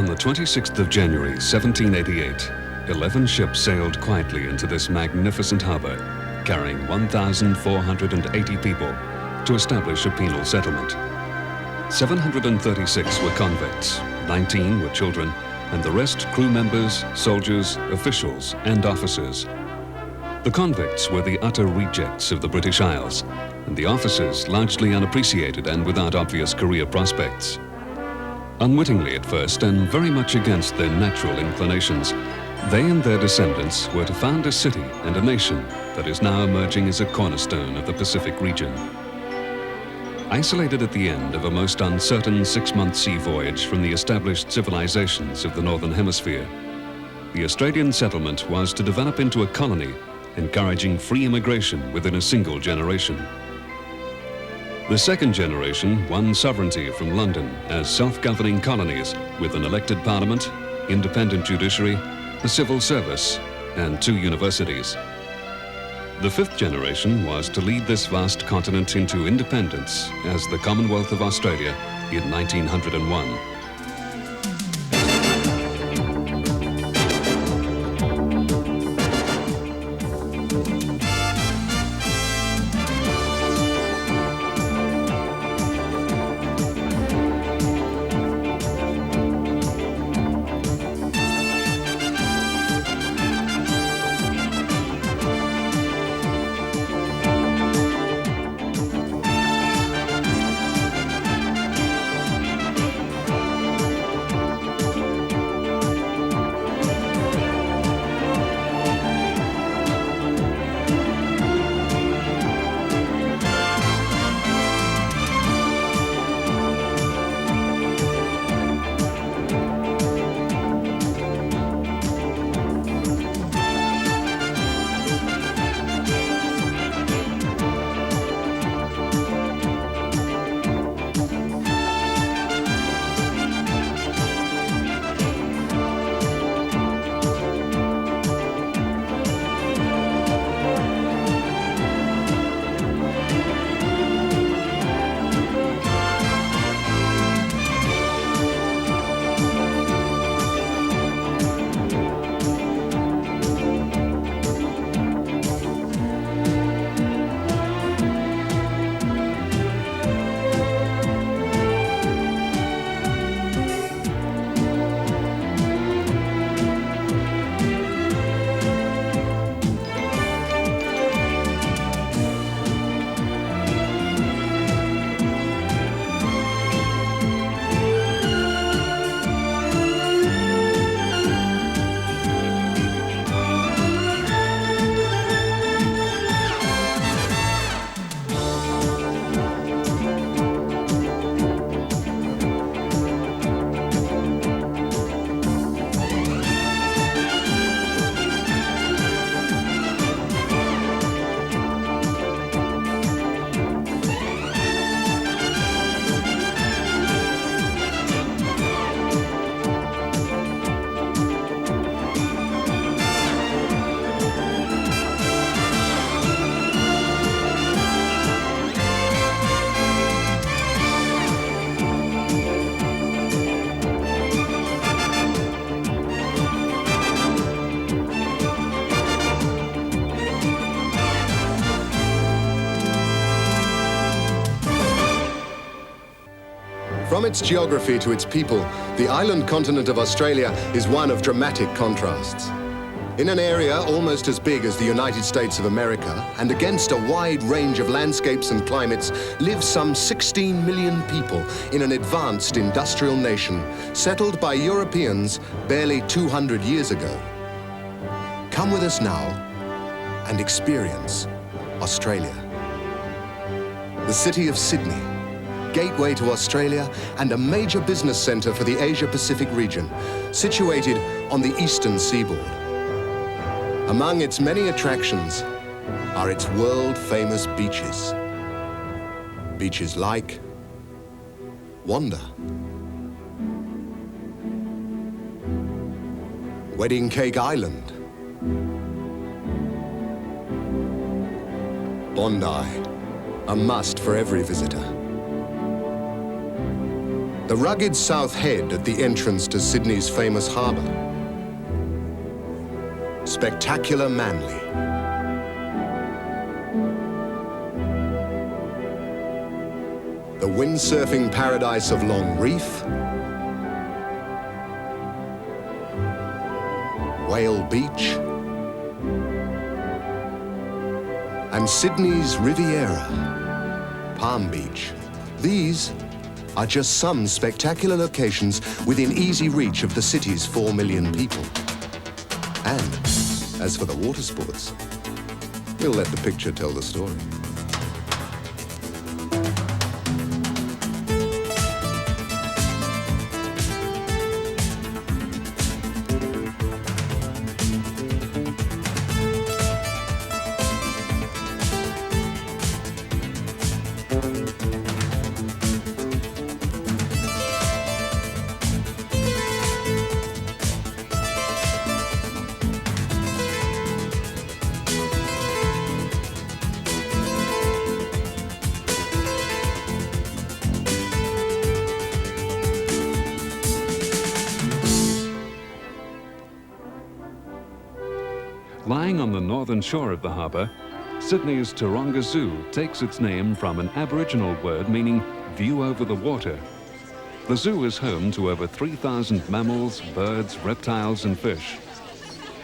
the 26th of January, 1788, 11 ships sailed quietly into this magnificent harbour, carrying 1,480 people to establish a penal settlement. 736 were convicts, 19 were children, and the rest crew members, soldiers, officials, and officers. The convicts were the utter rejects of the British Isles, and the officers largely unappreciated and without obvious career prospects. Unwittingly at first, and very much against their natural inclinations, they and their descendants were to found a city and a nation that is now emerging as a cornerstone of the Pacific region. Isolated at the end of a most uncertain 6-month sea voyage from the established civilizations of the Northern Hemisphere, the Australian settlement was to develop into a colony, encouraging free immigration within a single generation. The second generation won sovereignty from London as self-governing colonies with an elected parliament, independent judiciary, a civil service, and 2 universities. The fifth generation was to lead this vast continent into independence as the Commonwealth of Australia in 1901. From its geography to its people, the island continent of Australia is one of dramatic contrasts. In an area almost as big as the United States of America, and against a wide range of landscapes and climates, live some 16 million people in an advanced industrial nation, settled by Europeans barely 200 years ago. Come with us now and experience Australia. The city of Sydney, gateway to Australia and a major business centre for the Asia-Pacific region, situated on the eastern seaboard. Among its many attractions are its world-famous beaches. Beaches like Wanda, Wedding Cake Island, Bondi, a must for every visitor. The rugged South Head at the entrance to Sydney's famous harbour. Spectacular Manly. The windsurfing paradise of Long Reef. Whale Beach. And Sydney's Riviera, Palm Beach. These are just some spectacular locations within easy reach of the city's 4 million people. And as for the water sports, we'll let the picture tell the story. Lying on the northern shore of the harbour, Sydney's Taronga Zoo takes its name from an Aboriginal word meaning view over the water. The zoo is home to over 3,000 mammals, birds, reptiles and fish.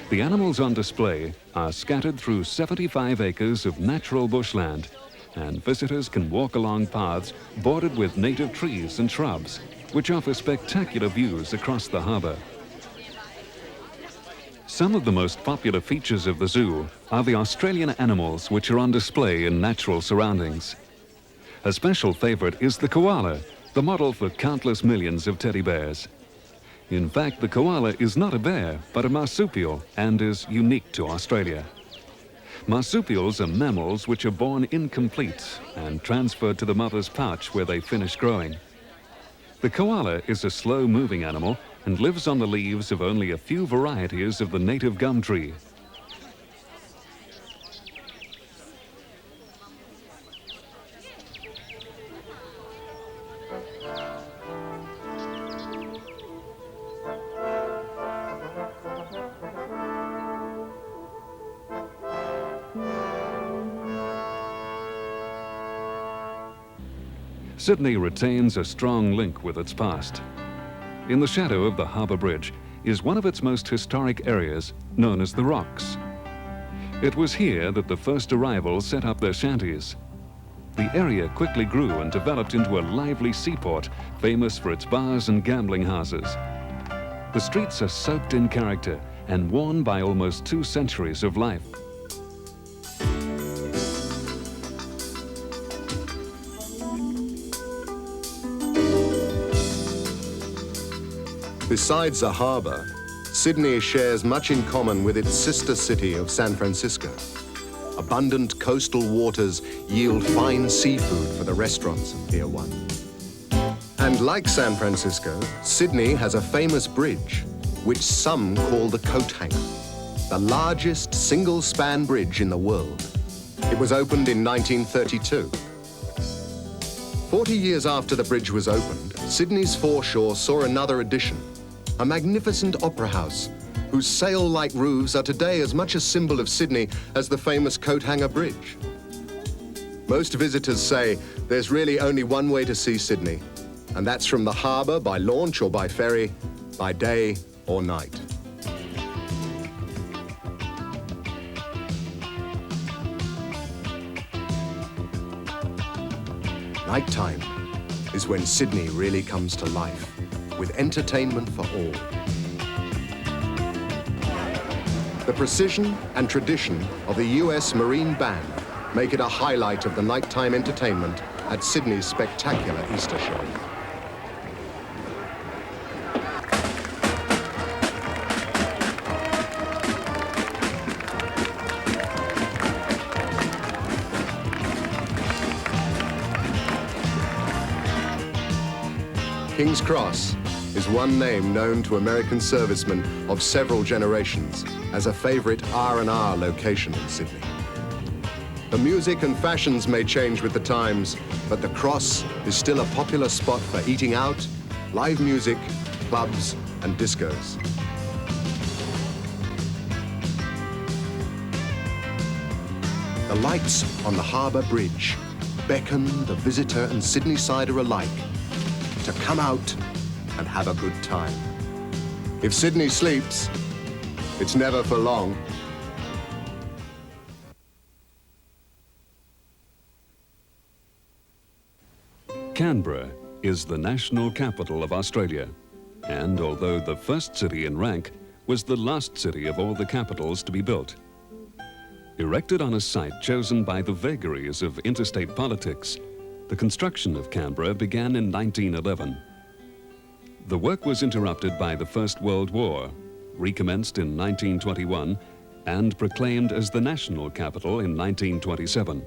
The animals on display are scattered through 75 acres of natural bushland, and visitors can walk along paths bordered with native trees and shrubs, which offer spectacular views across the harbour. Some of the most popular features of the zoo are the Australian animals which are on display in natural surroundings. A special favourite is the koala, the model for countless millions of teddy bears. In fact, the koala is not a bear, but a marsupial, and is unique to Australia. Marsupials are mammals which are born incomplete and transferred to the mother's pouch where they finish growing. The koala is a slow-moving animal and lives on the leaves of only a few varieties of the native gum tree. Sydney retains a strong link with its past. In the shadow of the Harbour Bridge is one of its most historic areas, known as the Rocks. It was here that the first arrivals set up their shanties. The area quickly grew and developed into a lively seaport, famous for its bars and gambling houses. The streets are soaked in character and worn by almost 2 centuries of life. Besides a harbour, Sydney shares much in common with its sister city of San Francisco. Abundant coastal waters yield fine seafood for the restaurants of Pier 1. And like San Francisco, Sydney has a famous bridge, which some call the Coat Hanger, the largest single-span bridge in the world. It was opened in 1932. 40 years after the bridge was opened, Sydney's foreshore saw another addition, a magnificent opera house, whose sail-like roofs are today as much a symbol of Sydney as the famous Coat Hanger Bridge. Most visitors say there's really only one way to see Sydney, and that's from the harbour by launch or by ferry, by day or night. Nighttime is when Sydney really comes to life, with entertainment for all. The precision and tradition of the US Marine Band make it a highlight of the nighttime entertainment at Sydney's spectacular Easter show. King's Cross is one name known to American servicemen of several generations as a favorite R&R location in Sydney. The music and fashions may change with the times, but the Cross is still a popular spot for eating out live music, clubs and discos. The lights on the harbour bridge beckon the visitor and Sydney-sider alike to come out and have a good time. If Sydney sleeps, it's never for long. Canberra is the national capital of Australia, and although the first city in rank, was the last city of all the capitals to be built. Erected on a site chosen by the vagaries of interstate politics, the construction of Canberra began in 1911. The work was interrupted by the First World War, recommenced in 1921, and proclaimed as the national capital in 1927.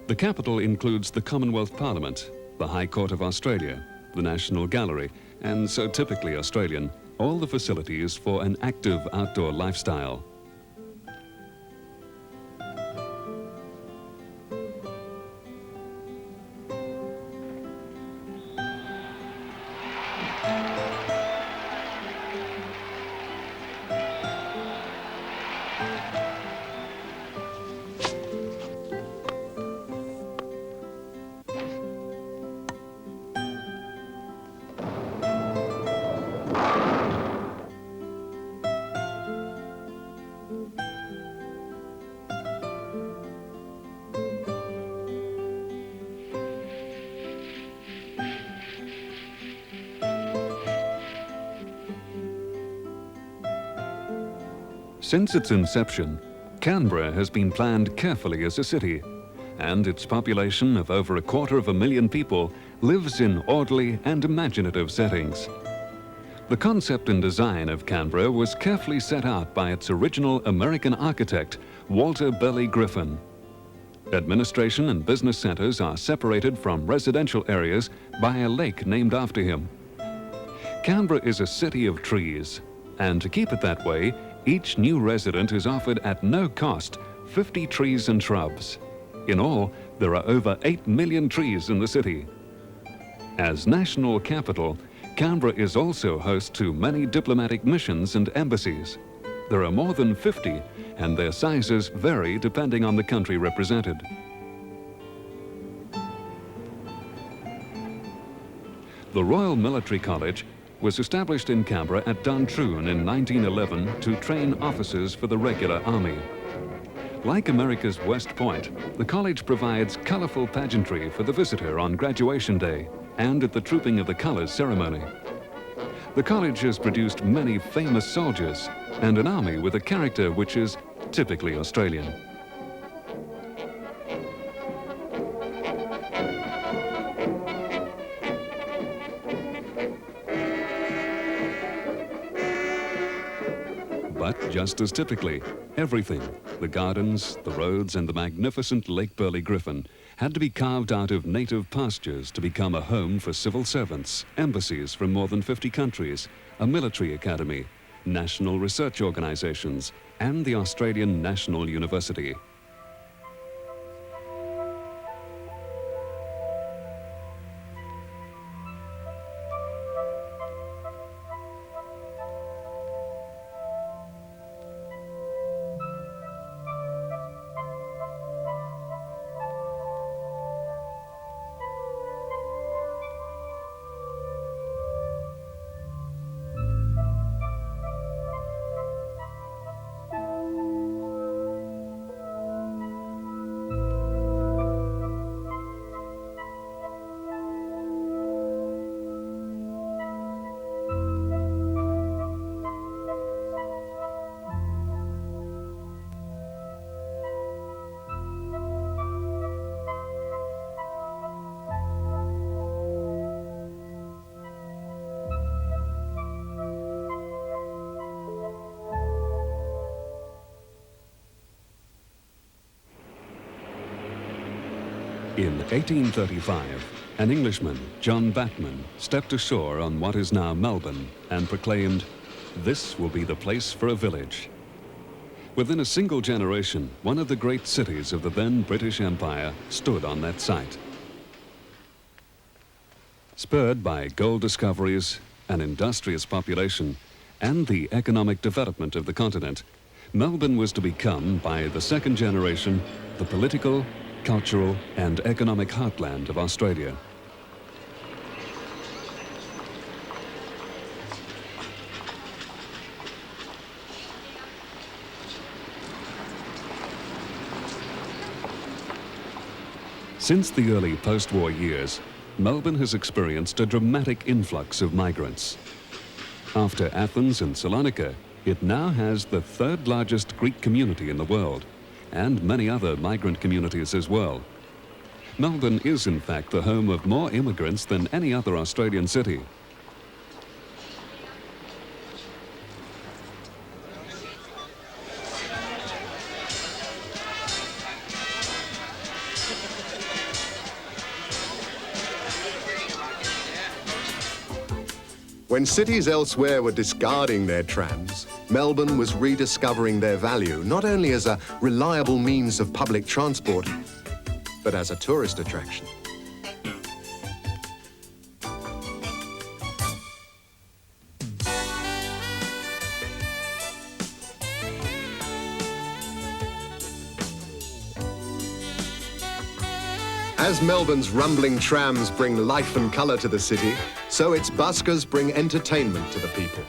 The capital includes the Commonwealth Parliament, the High Court of Australia, the National Gallery, and so typically Australian, all the facilities for an active outdoor lifestyle. Since its inception, Canberra has been planned carefully as a city, and its population of over 250,000 people lives in orderly and imaginative settings. The concept and design of Canberra was carefully set out by its original American architect, Walter Burley Griffin. Administration and business centers are separated from residential areas by a lake named after him. Canberra is a city of trees, and to keep it that way, each new resident is offered at no cost 50 trees and shrubs. In all, there are over 8 million trees in the city. As national capital, Canberra is also host to many diplomatic missions and embassies. There are more than 50, and their sizes vary depending on the country represented. The Royal Military College was established in Canberra at Duntroon in 1911 to train officers for the regular army. Like America's West Point, the college provides colourful pageantry for the visitor on graduation day and at the Trooping of the Colours ceremony. The college has produced many famous soldiers and an army with a character which is typically Australian. But just as typically, everything, the gardens, the roads and the magnificent Lake Burley Griffin, had to be carved out of native pastures to become a home for civil servants, embassies from more than 50 countries, a military academy, national research organisations and the Australian National University. In 1835, an Englishman, John Batman, stepped ashore on what is now Melbourne and proclaimed, "This will be the place for a village." Within a single generation, one of the great cities of the then British Empire stood on that site. Spurred by gold discoveries, an industrious population, and the economic development of the continent, Melbourne was to become, by the second generation, the political, cultural, and economic heartland of Australia. Since the early post-war years, Melbourne has experienced a dramatic influx of migrants. After Athens and Salonika, it now has the third largest Greek community in the world, and many other migrant communities as well. Melbourne is in fact the home of more immigrants than any other Australian city. When cities elsewhere were discarding their trams, Melbourne was rediscovering their value, not only as a reliable means of public transport, but as a tourist attraction. As Melbourne's rumbling trams bring life and colour to the city, so its buskers bring entertainment to the people.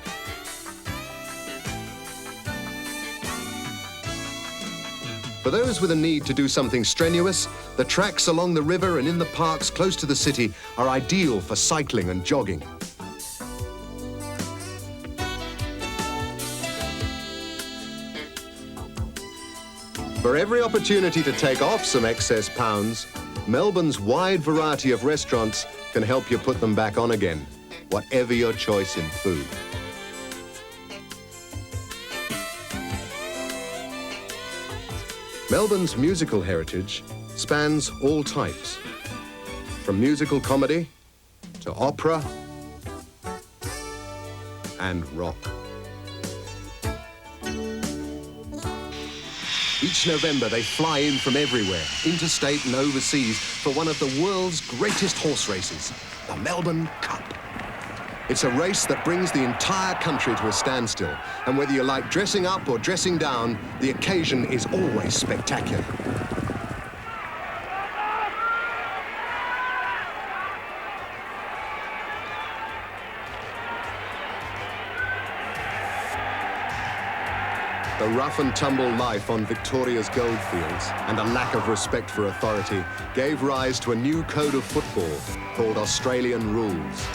For those with a need to do something strenuous, the tracks along the river and in the parks close to the city are ideal for cycling and jogging. For every opportunity to take off some excess pounds, Melbourne's wide variety of restaurants can help you put them back on again, whatever your choice in food. Melbourne's musical heritage spans all types, from musical comedy to opera and rock. Each November, they fly in from everywhere, interstate and overseas, for one of the world's greatest horse races, the Melbourne Cup. It's a race that brings the entire country to a standstill, and whether you like dressing up or dressing down, the occasion is always spectacular. The rough and tumble life on Victoria's goldfields and a lack of respect for authority gave rise to a new code of football called Australian rules.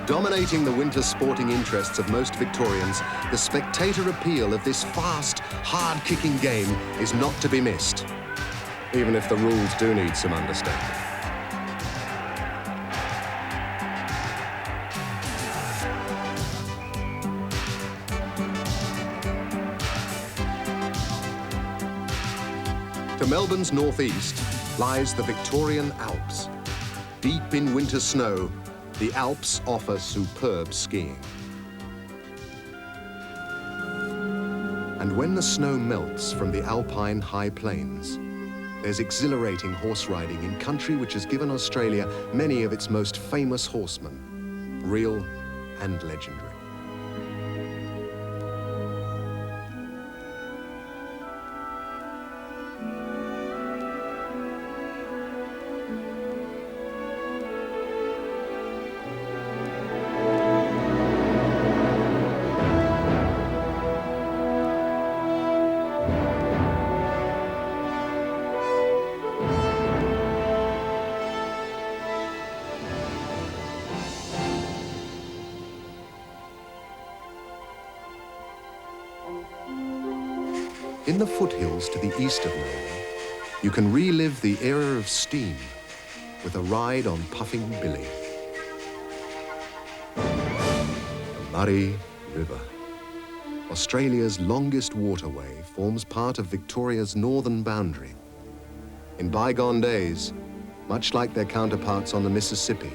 Dominating the winter sporting interests of most Victorians, the spectator appeal of this fast, hard-kicking game is not to be missed, even if the rules do need some understanding. To Melbourne's northeast lies the Victorian Alps. Deep in winter snow, the Alps offer superb skiing. And when the snow melts from the alpine high plains, there's exhilarating horse riding in country which has given Australia many of its most famous horsemen, real and legendary. In the foothills to the east of Melbourne, you can relive the era of steam with a ride on Puffing Billy. The Murray River, Australia's longest waterway, forms part of Victoria's northern boundary. In bygone days, much like their counterparts on the Mississippi,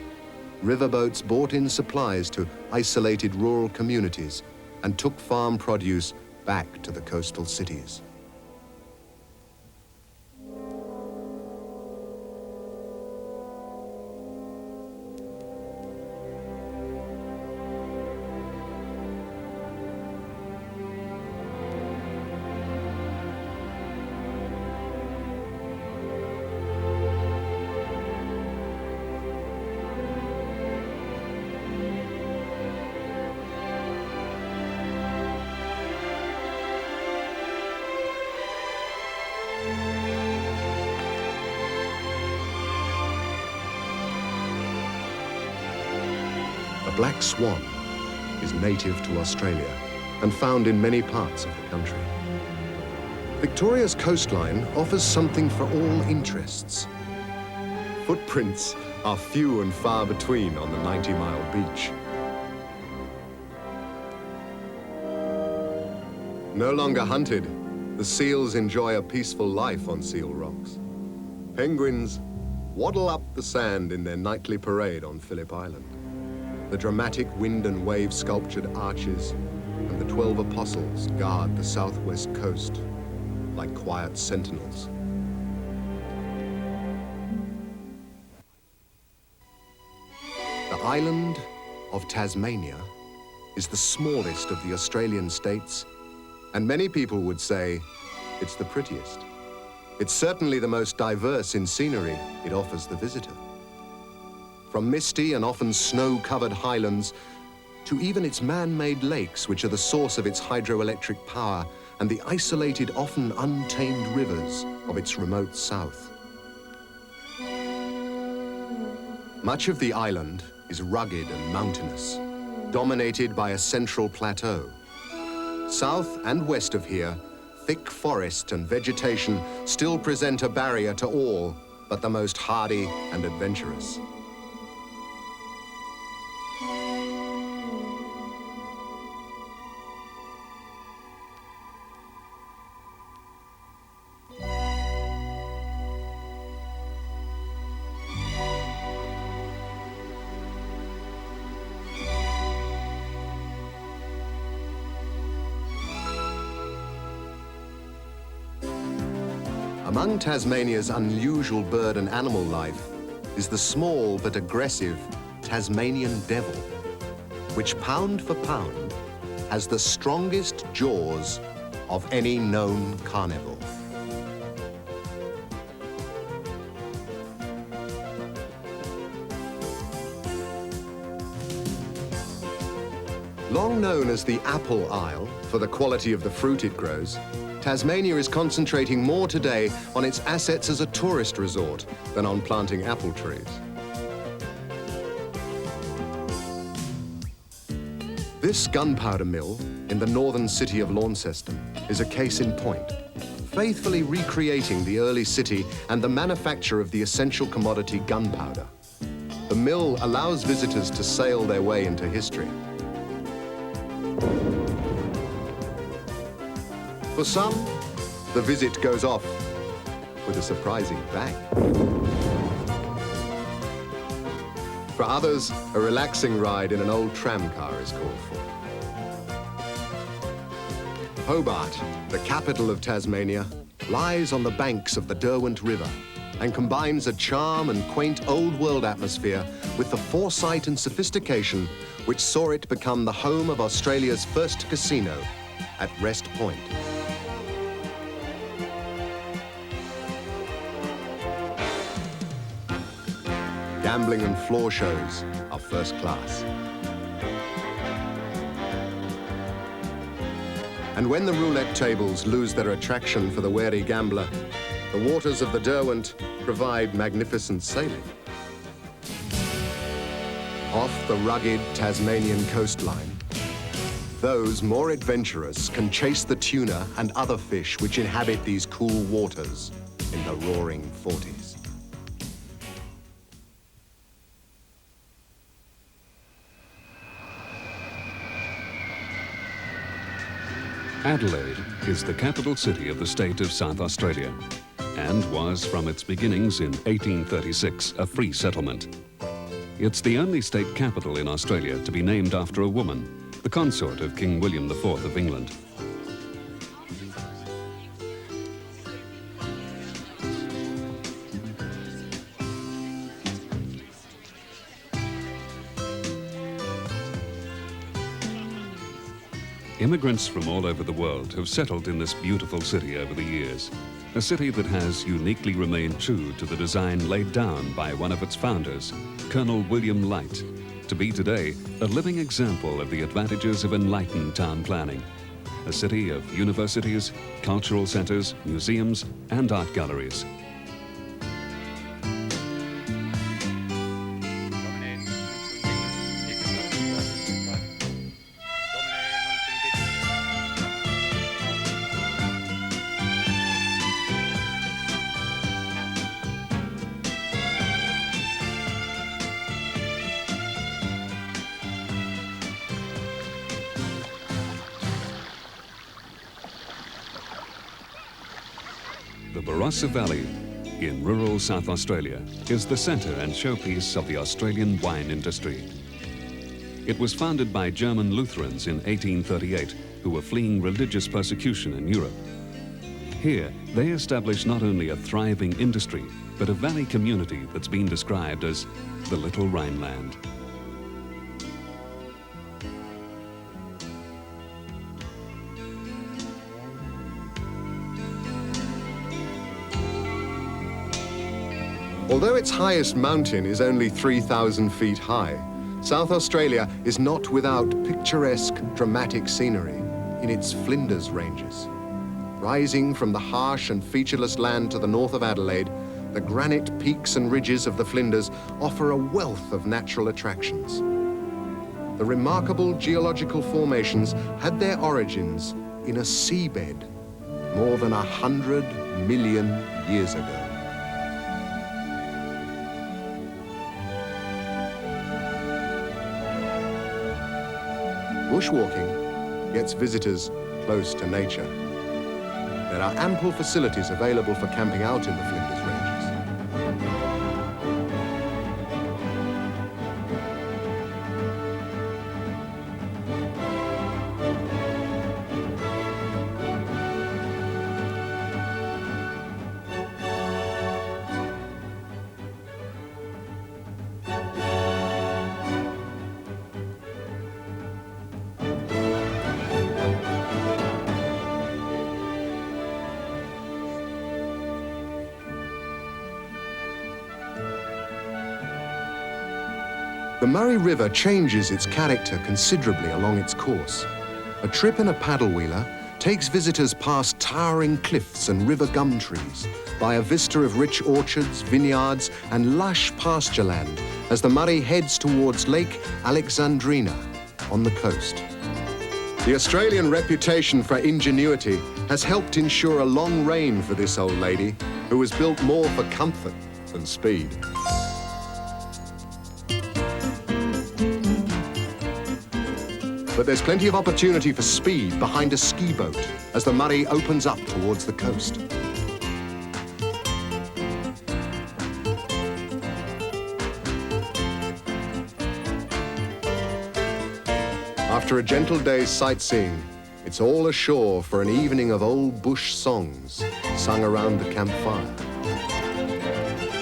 riverboats brought in supplies to isolated rural communities and took farm produce back to the coastal cities. black swan is native to Australia and found in many parts of the country. Victoria's coastline offers something for all interests. Footprints are few and far between on the 90-mile beach. No longer hunted, the seals enjoy a peaceful life on Seal Rocks. Penguins waddle up the sand in their nightly parade on Phillip Island. The dramatic wind and wave sculptured arches and the 12 apostles guard the southwest coast like quiet sentinels. The island of Tasmania is the smallest of the Australian states, and many people would say it's the prettiest. It's certainly the most diverse in scenery it offers the visitor. From misty and often snow-covered highlands to even its man-made lakes, which are the source of its hydroelectric power, and the isolated, often untamed rivers of its remote south. Much of the island is rugged and mountainous, dominated by a central plateau. South and west of here, thick forest and vegetation still present a barrier to all but the most hardy and adventurous. Among Tasmania's unusual bird and animal life is the small but aggressive Tasmanian devil, which pound for pound has the strongest jaws of any known carnivore. Long known as the Apple Isle for the quality of the fruit it grows, Tasmania is concentrating more today on its assets as a tourist resort than on planting apple trees. This gunpowder mill in the northern city of Launceston is a case in point, faithfully recreating the early city and the manufacture of the essential commodity gunpowder. The mill allows visitors to sail their way into history. For some, the visit goes off with a surprising bang. For others, a relaxing ride in an old tram car is called for. Hobart, the capital of Tasmania, lies on the banks of the Derwent River and combines a charm and quaint old-world atmosphere with the foresight and sophistication which saw it become the home of Australia's first casino at Rest Point. Gambling and floor shows are first class. And when the roulette tables lose their attraction for the wary gambler, the waters of the Derwent provide magnificent sailing. Off the rugged Tasmanian coastline, those more adventurous can chase the tuna and other fish which inhabit these cool waters in the roaring 40s. Adelaide is the capital city of the state of South Australia and was, from its beginnings in 1836, a free settlement. It's the only state capital in Australia to be named after a woman, the consort of King William IV of England. Immigrants from all over the world have settled in this beautiful city over the years, a city that has uniquely remained true to the design laid down by one of its founders, Colonel William Light, to be today a living example of the advantages of enlightened town planning, a city of universities, cultural centres, museums and art galleries. Barossa Valley, in rural South Australia, is the centre and showpiece of the Australian wine industry. It was founded by German Lutherans in 1838, who were fleeing religious persecution in Europe. Here, they established not only a thriving industry, but a valley community that's been described as the Little Rhineland. Although its highest mountain is only 3,000 feet high, South Australia is not without picturesque, dramatic scenery in its Flinders Ranges. Rising from the harsh and featureless land to the north of Adelaide, the granite peaks and ridges of the Flinders offer a wealth of natural attractions. The remarkable geological formations had their origins in a seabed more than 100 million years ago. Bushwalking gets visitors close to nature. There are ample facilities available for camping out in the Flinders Ranges. The Murray River changes its character considerably along its course. A trip in a paddle-wheeler takes visitors past towering cliffs and river gum trees, by a vista of rich orchards, vineyards, and lush pasture land as the Murray heads towards Lake Alexandrina on the coast. The Australian reputation for ingenuity has helped ensure a long reign for this old lady, who was built more for comfort than speed. But there's plenty of opportunity for speed behind a ski boat as the Murray opens up towards the coast. After a gentle day's sightseeing, it's all ashore for an evening of old bush songs sung around the campfire.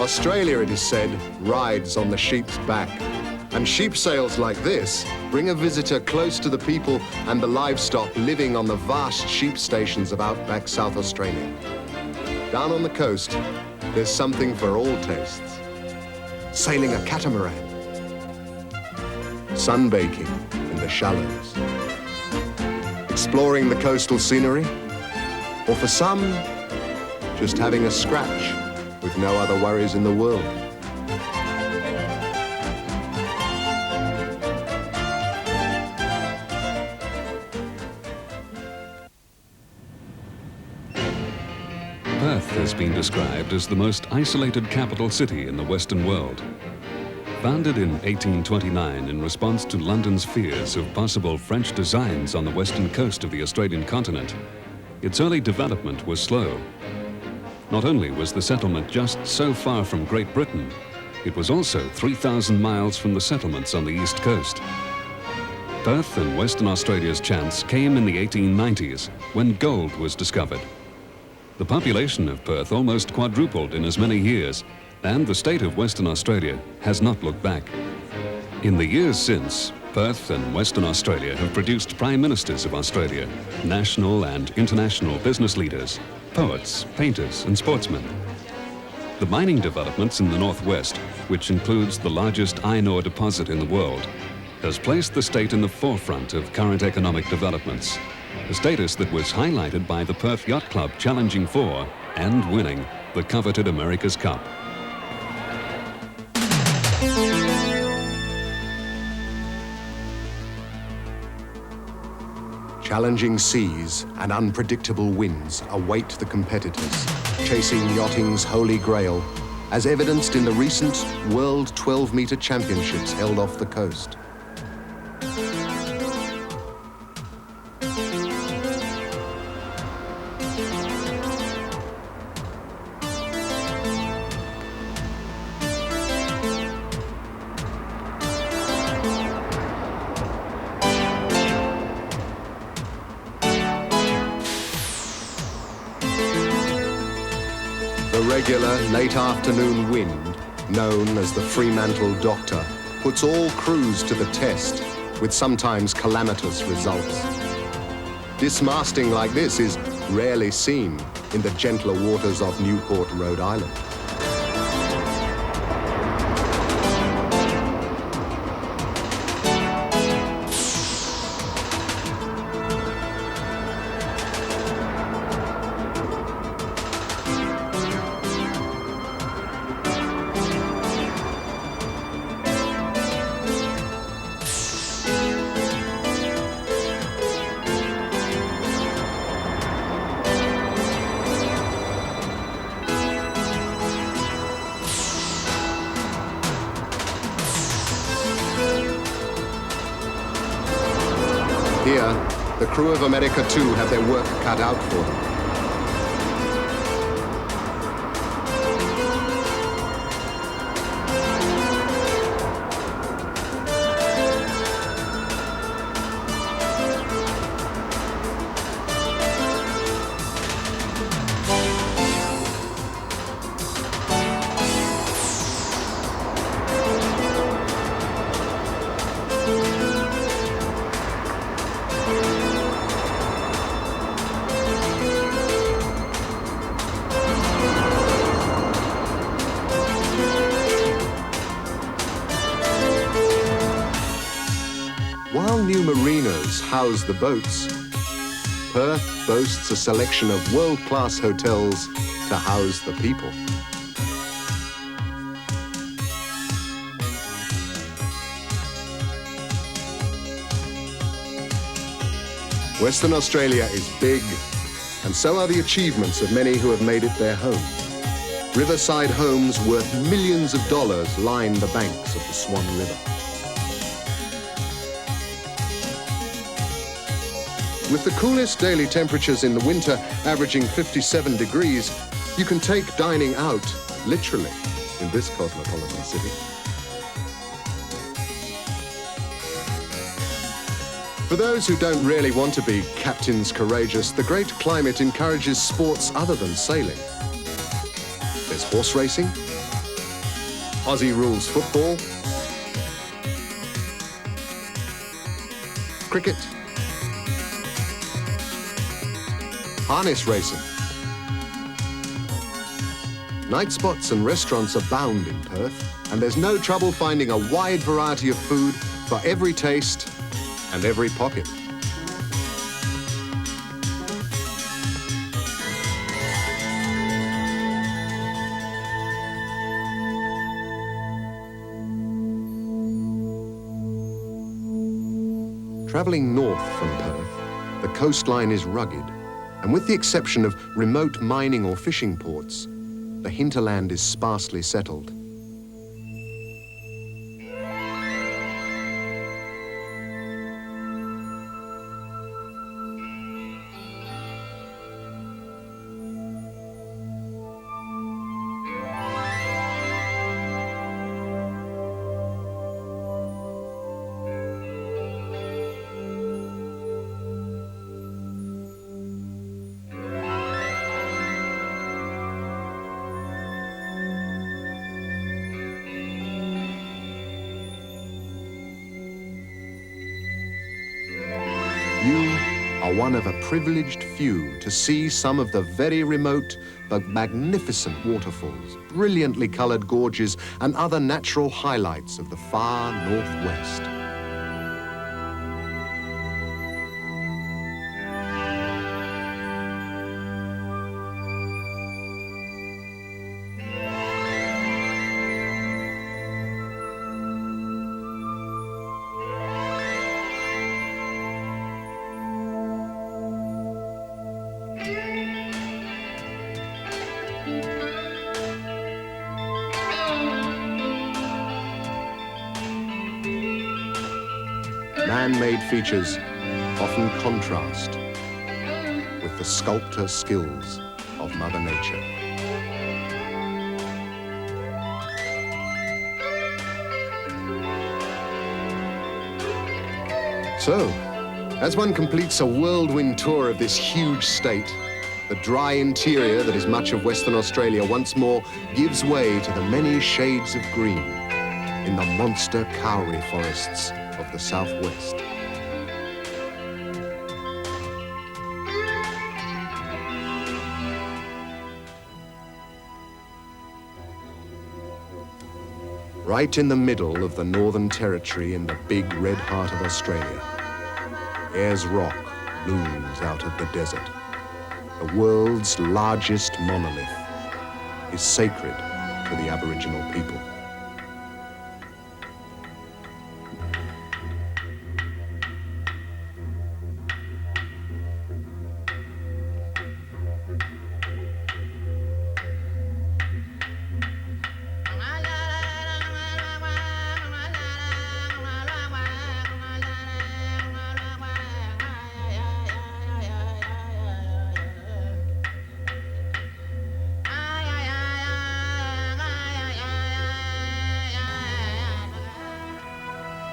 Australia, it is said, rides on the sheep's back. And sheep sales like this bring a visitor close to the people and the livestock living on the vast sheep stations of outback South Australia. Down on the coast, there's something for all tastes. Sailing a catamaran, sunbaking in the shallows, exploring the coastal scenery, or for some, just having a scratch with no other worries in the world. Perth has been described as the most isolated capital city in the Western world. Founded in 1829 in response to London's fears of possible French designs on the western coast of the Australian continent, its early development was slow. Not only was the settlement just so far from Great Britain, it was also 3,000 miles from the settlements on the east coast. Perth and Western Australia's chance came in the 1890s, when gold was discovered. The population of Perth almost quadrupled in as many years, and the state of Western Australia has not looked back. In the years since, Perth and Western Australia have produced Prime Ministers of Australia, national and international business leaders, poets, painters, and sportsmen. The mining developments in the northwest, which includes the largest iron ore deposit in the world, has placed the state in the forefront of current economic developments. A status that was highlighted by the Perth Yacht Club challenging for and winning the coveted America's Cup. Challenging seas and unpredictable winds await the competitors, chasing yachting's holy grail, as evidenced in the recent World 12-meter Championships held off the coast. irregular, late afternoon wind, known as the Fremantle Doctor, puts all crews to the test, with sometimes calamitous results. Dismasting like this is rarely seen in the gentler waters of Newport, Rhode Island. Here, the crew of America 2 have their work cut out for them. While new marinas house the boats, Perth boasts a selection of world-class hotels to house the people. Western Australia is big, and so are the achievements of many who have made it their home. Riverside homes worth millions of dollars line the banks of the Swan River. With the coolest daily temperatures in the winter averaging 57 degrees, you can take dining out, literally, in this cosmopolitan city. For those who don't really want to be captains courageous, the great climate encourages sports other than sailing. There's horse racing, Aussie rules football, cricket, harness racing. Night spots and restaurants abound in Perth, and there's no trouble finding a wide variety of food for every taste and every pocket. Travelling north from Perth, the coastline is rugged, and with the exception of remote mining or fishing ports, the hinterland is sparsely settled. You are one of a privileged few to see some of the very remote but magnificent waterfalls, brilliantly coloured gorges, and other natural highlights of the far northwest. Man-made features often contrast with the sculptor skills of Mother Nature. So, as one completes a whirlwind tour of this huge state, the dry interior that is much of Western Australia once more gives way to the many shades of green in the monster kauri forests of the southwest. Right in the middle of the Northern Territory in the big red heart of Australia, Ayers Rock looms out of the desert. The world's largest monolith is sacred to the Aboriginal people.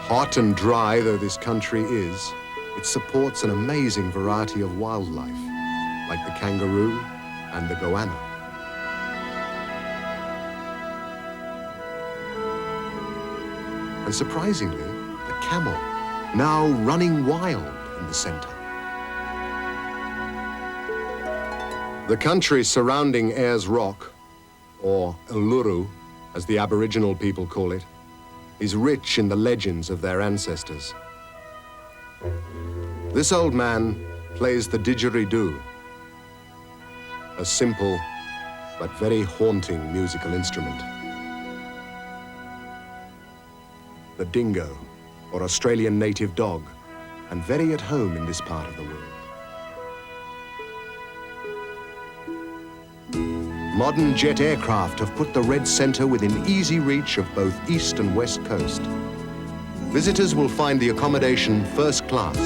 Hot and dry though this country is, it supports an amazing variety of wildlife, like the kangaroo and the goanna. And surprisingly, the camel, now running wild in the center. The country surrounding Ayers Rock, or Uluru, as the Aboriginal people call it, is rich in the legends of their ancestors. This old man plays the didgeridoo, a simple but very haunting musical instrument. The dingo, or Australian native dog, and very at home in this part of the world. Modern jet aircraft have put the Red Centre within easy reach of both East and West Coast. Visitors will find the accommodation first class.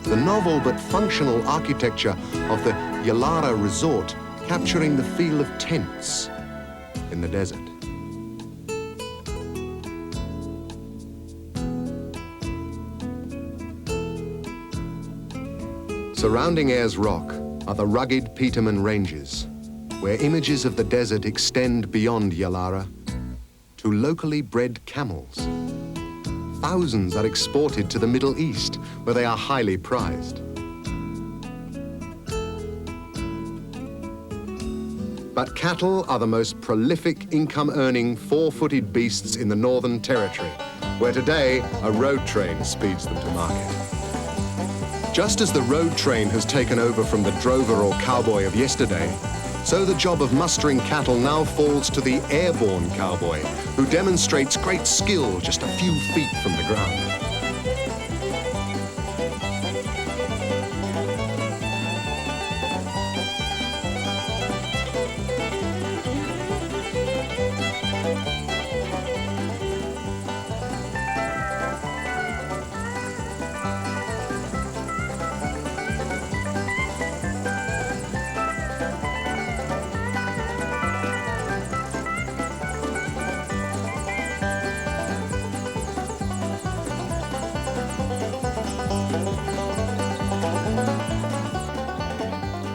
The novel but functional architecture of the Yalara Resort capturing the feel of tents in the desert. Surrounding Ayers Rock are the rugged Peterman Ranges, where images of the desert extend beyond Yalara to locally bred camels. Thousands are exported to the Middle East, where they are highly prized. But cattle are the most prolific income-earning four-footed beasts in the Northern Territory, where today a road train speeds them to market. Just as the road train has taken over from the drover or cowboy of yesterday, so the job of mustering cattle now falls to the airborne cowboy, who demonstrates great skill just a few feet from the ground.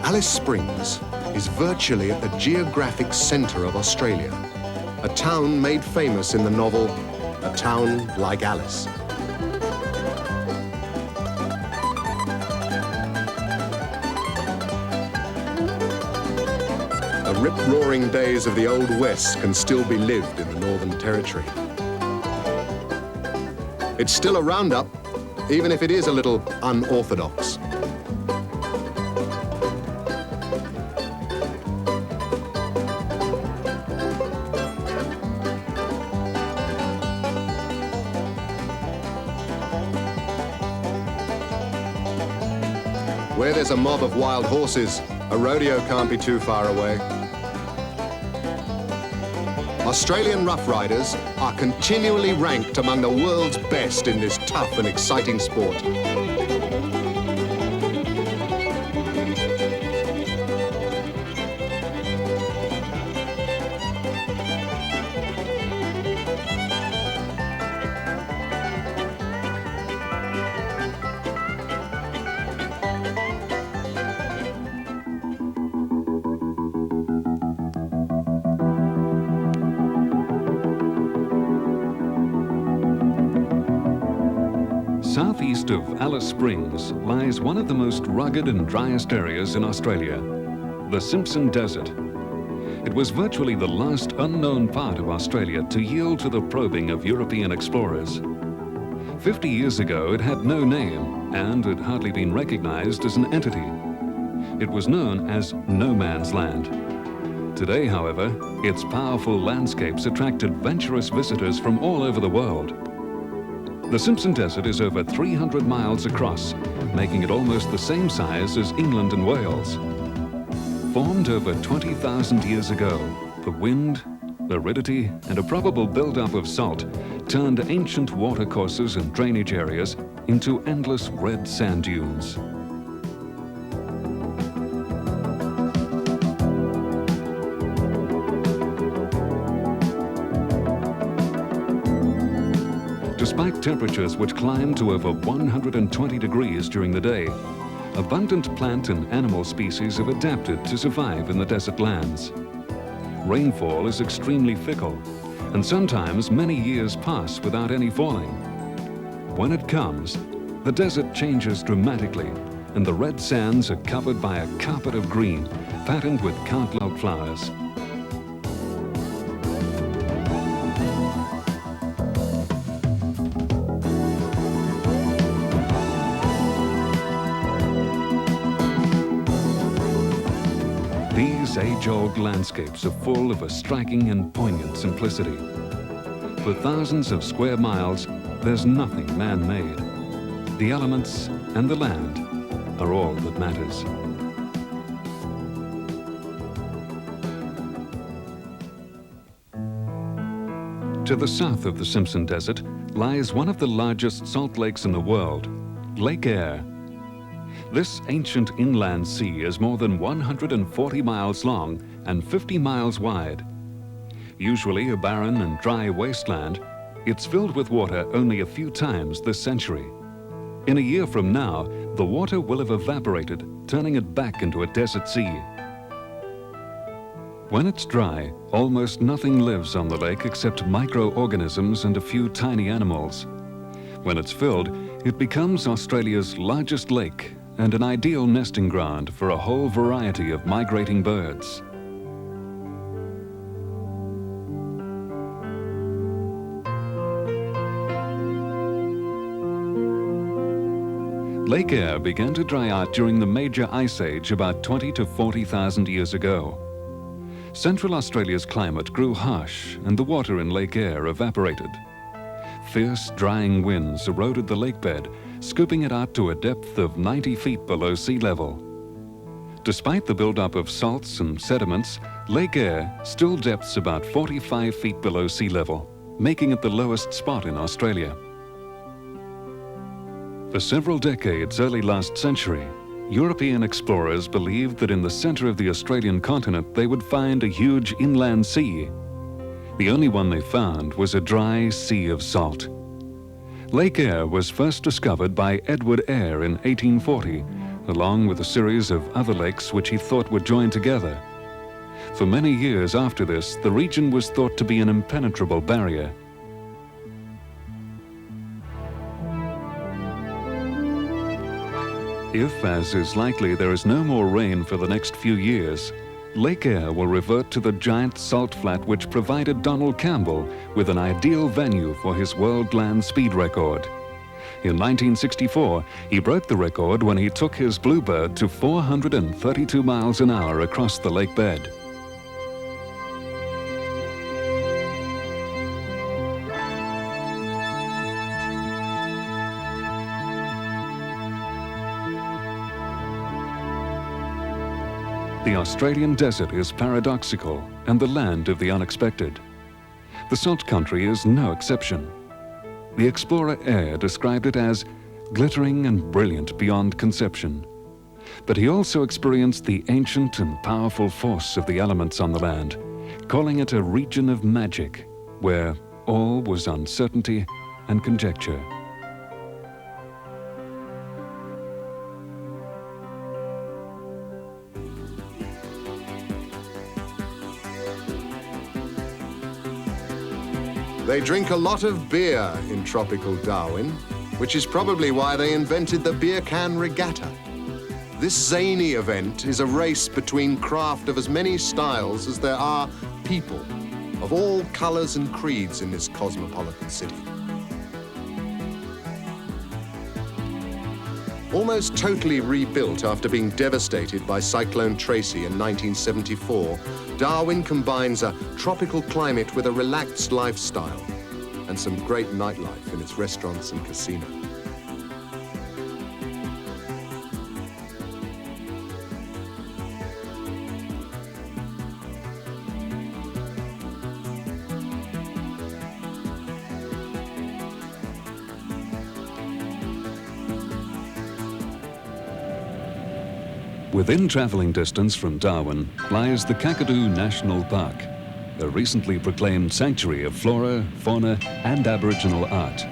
Alice Springs is virtually at the geographic centre of Australia, a town made famous in the novel A Town Like Alice. The rip-roaring days of the Old West can still be lived in the Northern Territory. It's still a roundup, even if it is a little unorthodox. Where there's a mob of wild horses, a rodeo can't be too far away. Australian rough riders are continually ranked among the world's best in this tough and exciting sport. southeast of Alice Springs lies one of the most rugged and driest areas in Australia, the Simpson Desert. It was virtually the last unknown part of Australia to yield to the probing of European explorers. 50 years ago, it had no name and had hardly been recognized as an entity. It was known as No Man's Land. Today, however, its powerful landscapes attract adventurous visitors from all over the world. The Simpson Desert is over 300 miles across, making it almost the same size as England and Wales. Formed over 20,000 years ago, the wind, aridity, and a probable buildup of salt turned ancient watercourses and drainage areas into endless red sand dunes. Despite temperatures which climb to over 120 degrees during the day, abundant plant and animal species have adapted to survive in the desert lands. Rainfall is extremely fickle, and sometimes many years pass without any falling. When it comes, the desert changes dramatically, and the red sands are covered by a carpet of green, patterned with countless flowers. These age-old landscapes are full of a striking and poignant simplicity. For thousands of square miles, there's nothing man-made. The elements and the land are all that matters. To the south of the Simpson Desert lies one of the largest salt lakes in the world, Lake Eyre. This ancient inland sea is more than 140 miles long and 50 miles wide. Usually a barren and dry wasteland, it's filled with water only a few times this century. In a year from now, the water will have evaporated, turning it back into a desert sea. When it's dry, almost nothing lives on the lake except microorganisms and a few tiny animals. When it's filled, it becomes Australia's largest lake and an ideal nesting ground for a whole variety of migrating birds. Lake Eyre began to dry out during the major ice age about 20 to 40,000 years ago. Central Australia's climate grew harsh and the water in Lake Eyre evaporated. Fierce, drying winds eroded the lake bed, scooping it out to a depth of 90 feet below sea level. Despite the buildup of salts and sediments, Lake Eyre still depths about 45 feet below sea level, making it the lowest spot in Australia. For several decades early last century, European explorers believed that in the center of the Australian continent they would find a huge inland sea. The only one they found was a dry sea of salt. Lake Eyre was first discovered by Edward Eyre in 1840, along with a series of other lakes which he thought would join together. For many years after this, the region was thought to be an impenetrable barrier. If, as is likely, there is no more rain for the next few years, Lake Eyre will revert to the giant salt flat which provided Donald Campbell with an ideal venue for his world land speed record. In 1964, he broke the record when he took his Bluebird to 432 miles an hour across the lake bed. The Australian desert is paradoxical and the land of the unexpected. The salt country is no exception. The explorer Eyre described it as glittering and brilliant beyond conception. But he also experienced the ancient and powerful force of the elements on the land, calling it a region of magic, where all was uncertainty and conjecture. They drink a lot of beer in tropical Darwin. which is probably why they invented the beer can regatta. This zany event is a race between craft of as many styles as there are people, of all colours and creeds in this cosmopolitan city. Almost totally rebuilt after being devastated by Cyclone Tracy in 1974, Darwin combines a tropical climate with a relaxed lifestyle and some great nightlife in its restaurants and casinos. Within travelling distance from Darwin lies the Kakadu National Park, a recently proclaimed sanctuary of flora, fauna and Aboriginal art.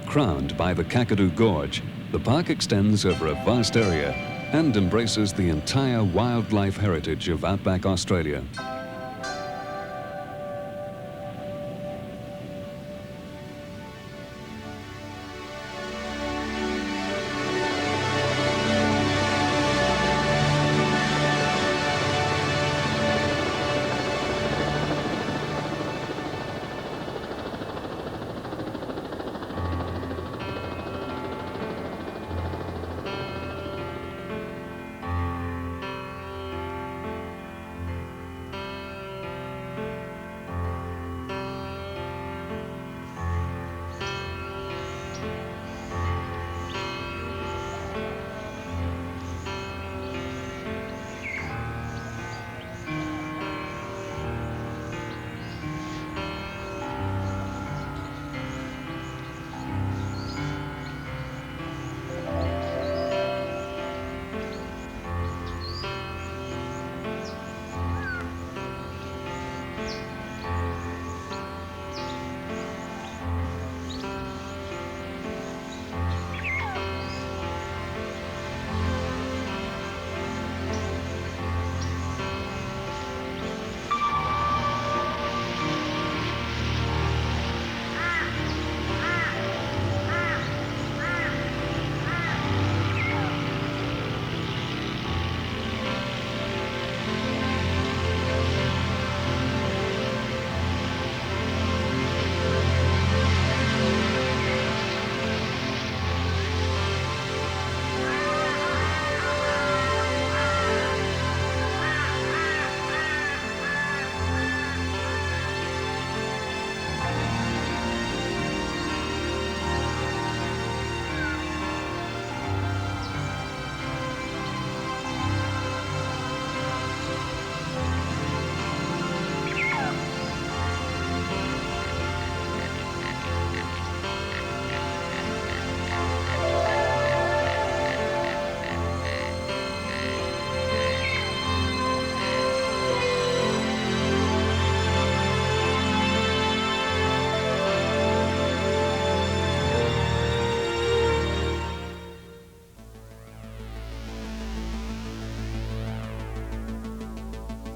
Crowned by the Kakadu Gorge, the park extends over a vast area and embraces the entire wildlife heritage of outback Australia.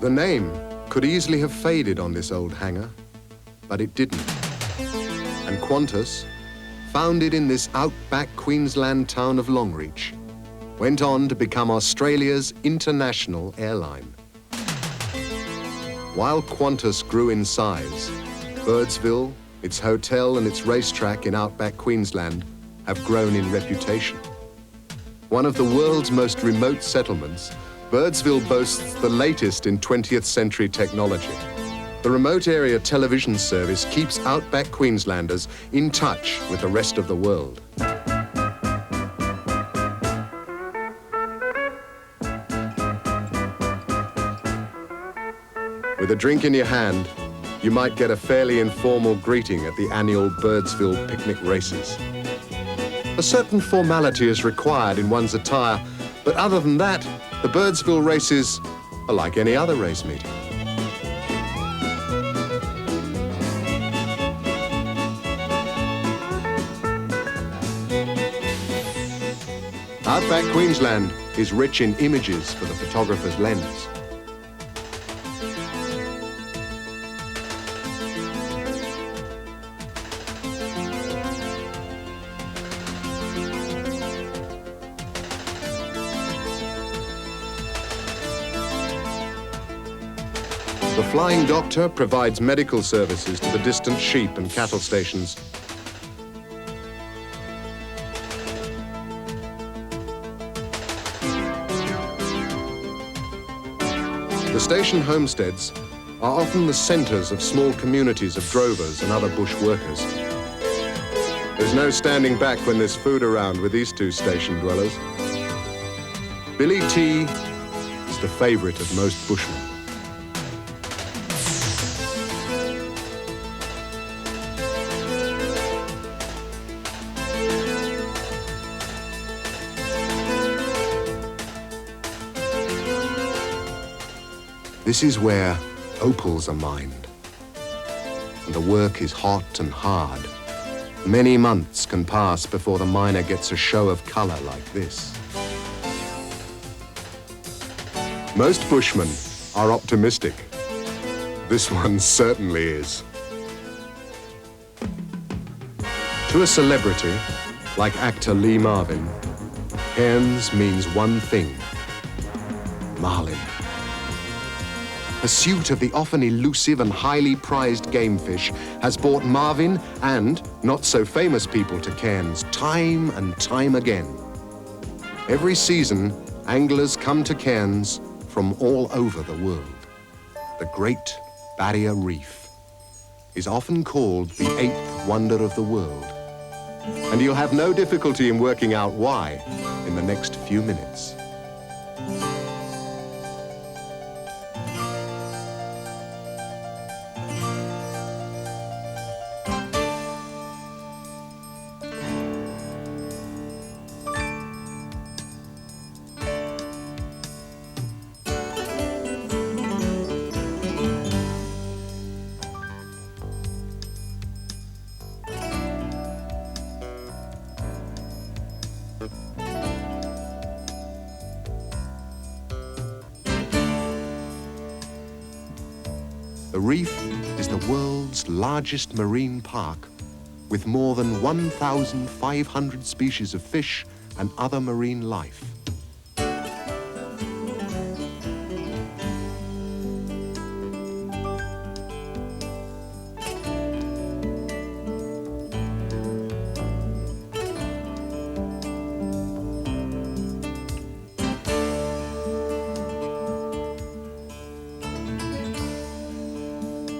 The name could easily have faded on this old hangar, but it didn't. And Qantas, founded in this outback Queensland town of Longreach, went on to become Australia's international airline. While Qantas grew in size, Birdsville, its hotel and its racetrack in outback Queensland have grown in reputation. One of the world's most remote settlements, Birdsville boasts the latest in 20th century technology. The remote area television service keeps outback Queenslanders in touch with the rest of the world. With a drink in your hand, you might get a fairly informal greeting at the annual Birdsville picnic races. A certain formality is required in one's attire, but other than that, the Birdsville races are like any other race meeting. Outback Queensland is rich in images for the photographer's lens. The flying doctor provides medical services to the distant sheep and cattle stations. The station homesteads are often the centres of small communities of drovers and other bush workers. There's no standing back when there's food around with these two station dwellers. Billy T is the favourite of most bushmen. This is where opals are mined, and the work is hot and hard. Many months can pass before the miner gets a show of colour like this. Most bushmen are optimistic. This one certainly is. To a celebrity, like actor Lee Marvin, Cairns means one thing: marlin. Pursuit of the often elusive and highly prized game fish has brought Marvin and not-so-famous people to Cairns time and time again. Every season, anglers come to Cairns from all over the world. The Great Barrier Reef is often called the eighth wonder of the world. And you'll have no difficulty in working out why in the next few minutes. The reef is the world's largest marine park, with more than 1,500 species of fish and other marine life.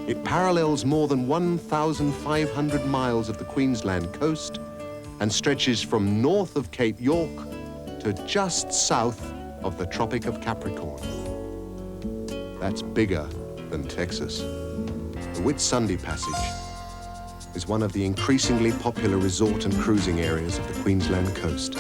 It parallels more than 1,500 miles of the Queensland coast and stretches from north of Cape York to just south of the Tropic of Capricorn. That's bigger than Texas. The Whitsunday Passage is one of the increasingly popular resort and cruising areas of the Queensland coast.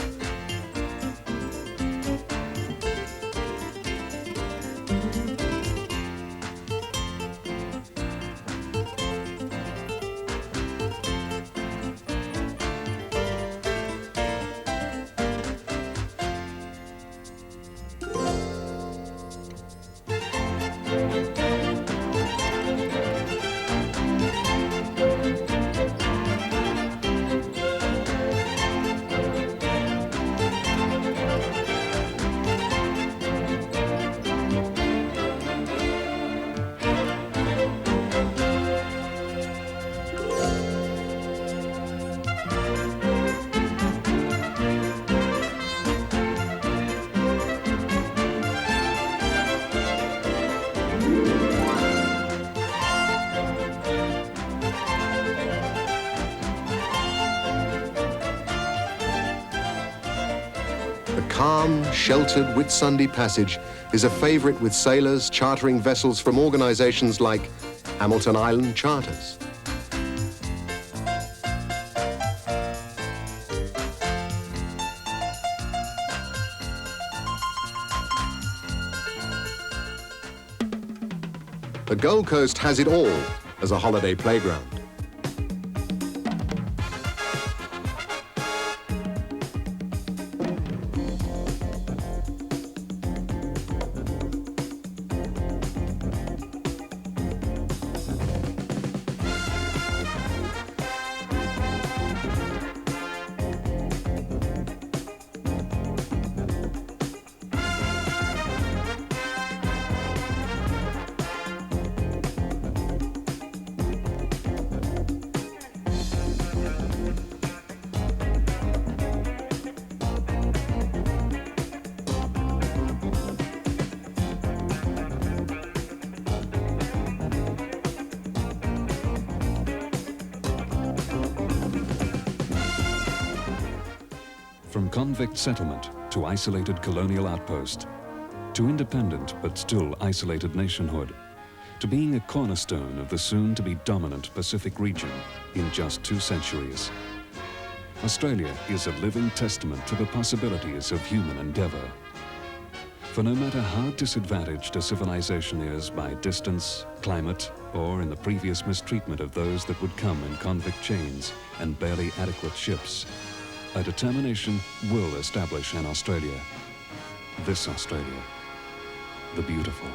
The calm, sheltered Whitsunday Passage is a favourite with sailors chartering vessels from organisations like Hamilton Island Charters. The Gold Coast has it all as a holiday playground. From convict settlement to isolated colonial outpost, to independent but still isolated nationhood, to being a cornerstone of the soon-to-be dominant Pacific region in just 2 centuries. Australia is a living testament to the possibilities of human endeavour. For no matter how disadvantaged a civilization is by distance, climate, or in the previous mistreatment of those that would come in convict chains and barely adequate ships, a determination will establish an Australia. This Australia, the beautiful.